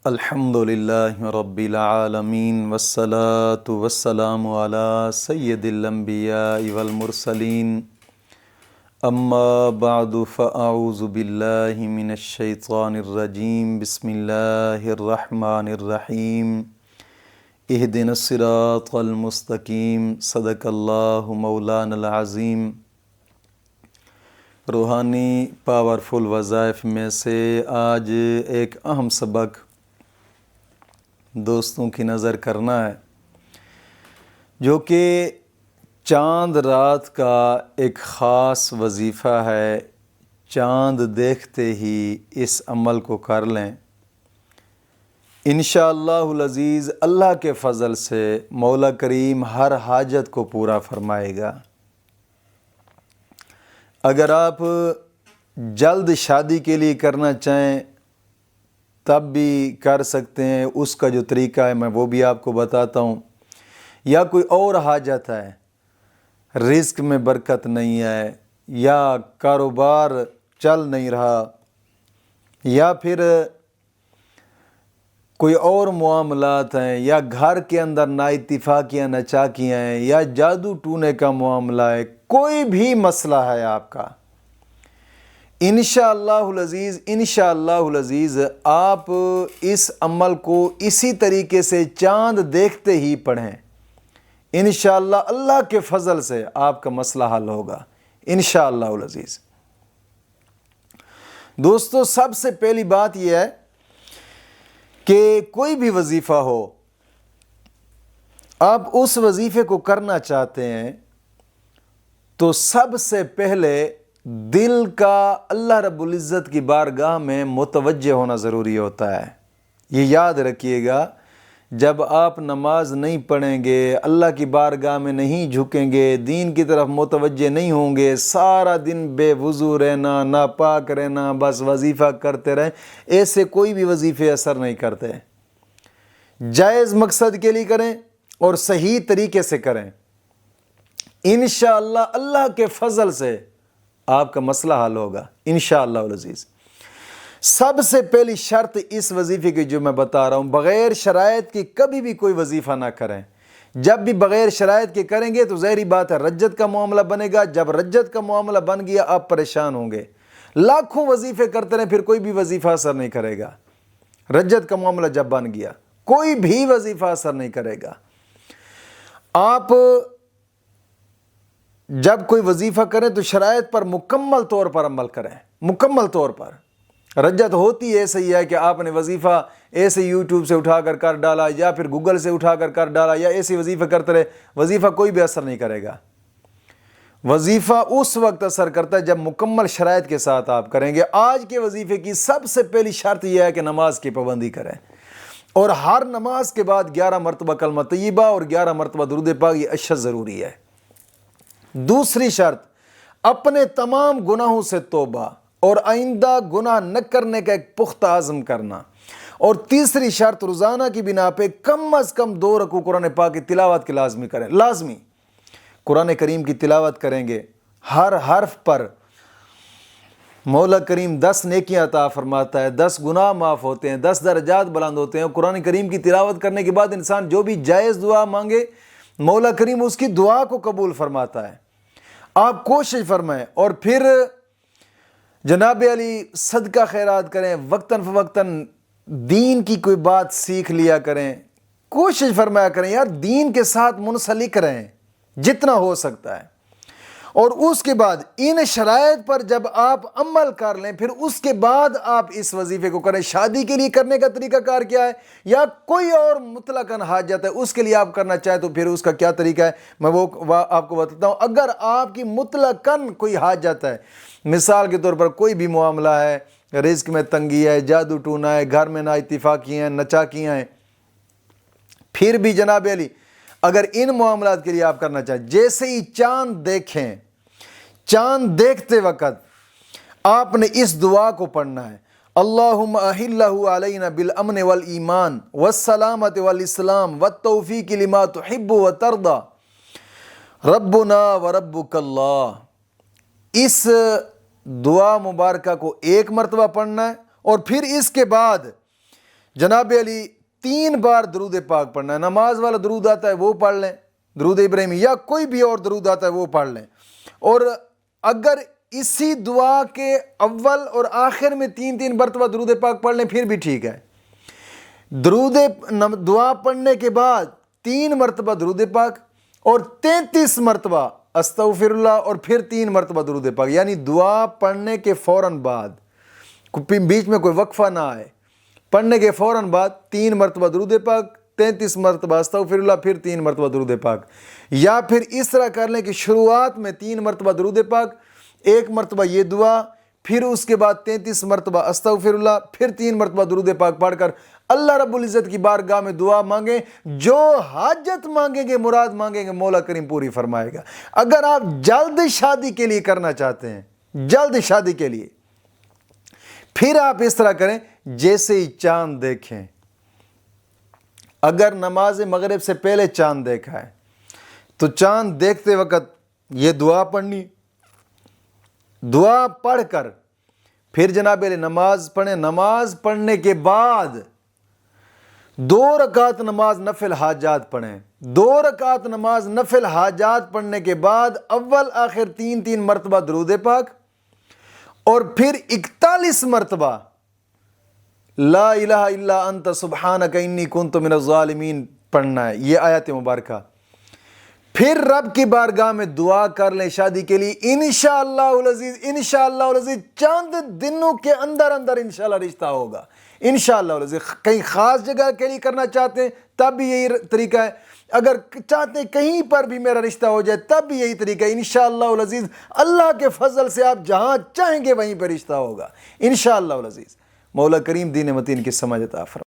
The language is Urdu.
الحمدللہ رب العالمین والصلاة والسلام علی سید الانبیاء والمرسلین اما بعد فاعوذ باللہ من الشیطان الرجیم بسم اللہ الرحمن الرحیم اہدنا الصراط المستقیم صدق اللہ مولانا العظیم۔ روحانی پاورفل وظائف میں سے آج ایک اہم سبق دوستوں کی نظر کرنا ہے، جو کہ چاند رات کا ایک خاص وظیفہ ہے۔ چاند دیکھتے ہی اس عمل کو کر لیں، انشاءاللہ العزیز اللہ کے فضل سے مولا کریم ہر حاجت کو پورا فرمائے گا۔ اگر آپ جلد شادی کے لیے کرنا چاہیں تب بھی کر سکتے ہیں، اس کا جو طریقہ ہے میں وہ بھی آپ کو بتاتا ہوں۔ یا کوئی اور حاجت ہے، رزق میں برکت نہیں ہے، یا کاروبار چل نہیں رہا، یا پھر کوئی اور معاملات ہیں، یا گھر کے اندر نااتفاقیاں ناچاکیاں ہیں، یا جادو ٹونے کا معاملہ ہے، کوئی بھی مسئلہ ہے آپ کا، انشاءاللہ العزیز آپ اس عمل کو اسی طریقے سے چاند دیکھتے ہی پڑھیں، انشاءاللہ اللہ کے فضل سے آپ کا مسئلہ حل ہوگا انشاءاللہ العزیز۔ دوستو، سب سے پہلی بات یہ ہے کہ کوئی بھی وظیفہ ہو، آپ اس وظیفے کو کرنا چاہتے ہیں تو سب سے پہلے دل کا اللہ رب العزت کی بارگاہ میں متوجہ ہونا ضروری ہوتا ہے۔ یہ یاد رکھیے گا، جب آپ نماز نہیں پڑھیں گے، اللہ کی بارگاہ میں نہیں جھکیں گے، دین کی طرف متوجہ نہیں ہوں گے، سارا دن بے وضو رہنا، ناپاک رہنا، بس وظیفہ کرتے رہیں، ایسے کوئی بھی وظیفے اثر نہیں کرتے۔ جائز مقصد کے لیے کریں اور صحیح طریقے سے کریں، انشاءاللہ اللہ کے فضل سے آپ کا مسئلہ حل ہوگا انشاءاللہ العزیز۔ سب سے پہلی شرط اس وظیفے کی جو میں بتا رہا ہوں، بغیر شرائط کی کبھی بھی کوئی وظیفہ نہ کریں۔ جب بھی بغیر شرائط کے کریں گے تو ظاہری بات ہے رجت کا معاملہ بنے گا، جب رجت کا معاملہ بن گیا آپ پریشان ہوں گے۔ لاکھوں وظیفے کرتے رہیں پھر کوئی بھی وظیفہ اثر نہیں کرے گا۔ رجت کا معاملہ جب بن گیا کوئی بھی وظیفہ اثر نہیں کرے گا۔ آپ جب کوئی وظیفہ کریں تو شرائط پر مکمل طور پر عمل کریں، مکمل طور پر۔ رجت ہوتی ایسے ہی ہے کہ آپ نے وظیفہ ایسے یوٹیوب سے اٹھا کر ڈالا، یا پھر گوگل سے اٹھا کر ڈالا، یا ایسے وظیفہ کرتے رہے، وظیفہ کوئی بھی اثر نہیں کرے گا۔ وظیفہ اس وقت اثر کرتا ہے جب مکمل شرائط کے ساتھ آپ کریں گے۔ آج کے وظیفے کی سب سے پہلی شرط یہ ہے کہ نماز کی پابندی کریں، اور ہر نماز کے بعد 11 مرتبہ کلمہ طیبہ اور 11 مرتبہ درود پاک، یہ اشد ضروری ہے۔ دوسری شرط، اپنے تمام گناہوں سے توبہ اور آئندہ گناہ نہ کرنے کا ایک پختہ عزم کرنا۔ اور تیسری شرط، روزانہ کی بنا پہ کم از کم 2 رکوع قرآن پاک کی تلاوت کی لازمی کریں، لازمی قرآن کریم کی تلاوت کریں گے، ہر حرف پر مولا کریم 10 نیکیاں عطا فرماتا ہے، 10 گناہ معاف ہوتے ہیں، 10 درجات بلند ہوتے ہیں۔ قرآن کریم کی تلاوت کرنے کے بعد انسان جو بھی جائز دعا مانگے مولا کریم اس کی دعا کو قبول فرماتا ہے۔ آپ کوشش فرمائیں، اور پھر جناب علی صدقہ خیرات کریں، وقتاً فوقتاً دین کی کوئی بات سیکھ لیا کریں، کوشش فرمایا کریں یار دین کے ساتھ منسلک رہیں جتنا ہو سکتا ہے۔ اور اس کے بعد ان شرائط پر جب آپ عمل کر لیں پھر اس کے بعد آپ اس وظیفے کو کریں۔ شادی کے لیے کرنے کا طریقہ کار کیا ہے، یا کوئی اور مطلقاً حاجت ہے اس کے لیے آپ کرنا چاہیں تو پھر اس کا کیا طریقہ ہے میں وہ آپ کو بتاتا ہوں۔ اگر آپ کی مطلقاً کوئی حاجت ہے، مثال کے طور پر کوئی بھی معاملہ ہے، رزق میں تنگی ہے، جادو ٹونا ہے، گھر میں نااتفاقیاں ہیں، نچاکیاں ہیں، پھر بھی جناب علی اگر ان معاملات کے لیے آپ کرنا چاہیں، جیسے ہی چاند دیکھیں، چاند دیکھتے وقت آپ نے اس دعا کو پڑھنا ہے، اللہم احلہ علینا بالامن والایمان والسلامت والاسلام والتوفیق لما تحب وترضى ربنا وربک اللہ۔ اس دعا مبارکہ کو 1 مرتبہ پڑھنا ہے، اور پھر اس کے بعد جناب علی 3 بار درود پاک پڑھنا ہے. نماز والا درود آتا ہے وہ پڑھ لیں, درود ابراہیمی, یا کوئی بھی اور درود آتا ہے وہ پڑھ لیں. اور اگر اسی دعا کے اول اور آخر میں 3 مرتبہ درود پاک پڑھ لیں پھر بھی ٹھیک ہے. دعا پڑھنے کے بعد 3 مرتبہ درود پاک اور 33 مرتبہ استغفر اللہ اور پھر 3 مرتبہ درود پاک, یعنی دعا پڑھنے کے فوراً بعد, بیچ میں کوئی وقفہ نہ آئے. پڑھنے کے فوراً بعد 3 مرتبہ درود پاک, 33 مرتبہ استغفر اللہ, پھر 3 مرتبہ درود پاک. یا پھر اس طرح کر لیں کہ شروعات میں 3 مرتبہ درود پاک, 1 مرتبہ یہ دعا, پھر اس کے بعد 33 مرتبہ استغفر اللہ, پھر 3 مرتبہ درود پاک پڑھ کر اللہ رب العزت کی بارگاہ میں دعا مانگیں. جو حاجت مانگیں گے, مراد مانگیں گے, مولا کریم پوری فرمائے گا. اگر آپ جلد شادی کے لیے کرنا چاہتے ہیں, جلد شادی کے لیے, پھر آپ اس طرح کریں جیسے ہی چاند دیکھیں. اگر نماز مغرب سے پہلے چاند دیکھا ہے تو چاند دیکھتے وقت یہ دعا پڑھنی, دعا پڑھ کر پھر جناب علی نماز پڑھیں. نماز پڑھنے کے بعد 2 رکعت نماز نفل حاجات پڑھیں. 2 رکعت نماز نفل حاجات پڑھنے کے بعد اول آخر 3 مرتبہ درود پاک اور پھر 41 مرتبہ لا الہ الا انت سبحانک انی کنت من الظالمین پڑھنا ہے, یہ آیت مبارکہ. پھر رب کی بارگاہ میں دعا کر لیں شادی کے لیے. انشاءاللہ العزیز, انشاءاللہ العزیز چند دنوں کے اندر انشاءاللہ رشتہ ہوگا. انشاءاللہ العزیز کہیں خاص جگہ کے لیے کرنا چاہتے ہیں تب بھی یہی طریقہ ہے, اگر چاہتے ہیں کہیں پر بھی میرا رشتہ ہو جائے تب بھی یہی طریقہ ہے. انشاءاللہ العزیز اللہ کے فضل سے آپ جہاں چاہیں گے وہیں پہ رشتہ ہوگا انشاءاللہ العزیز. مولا کریم دین متین کی سمجھ عطا فرمائے.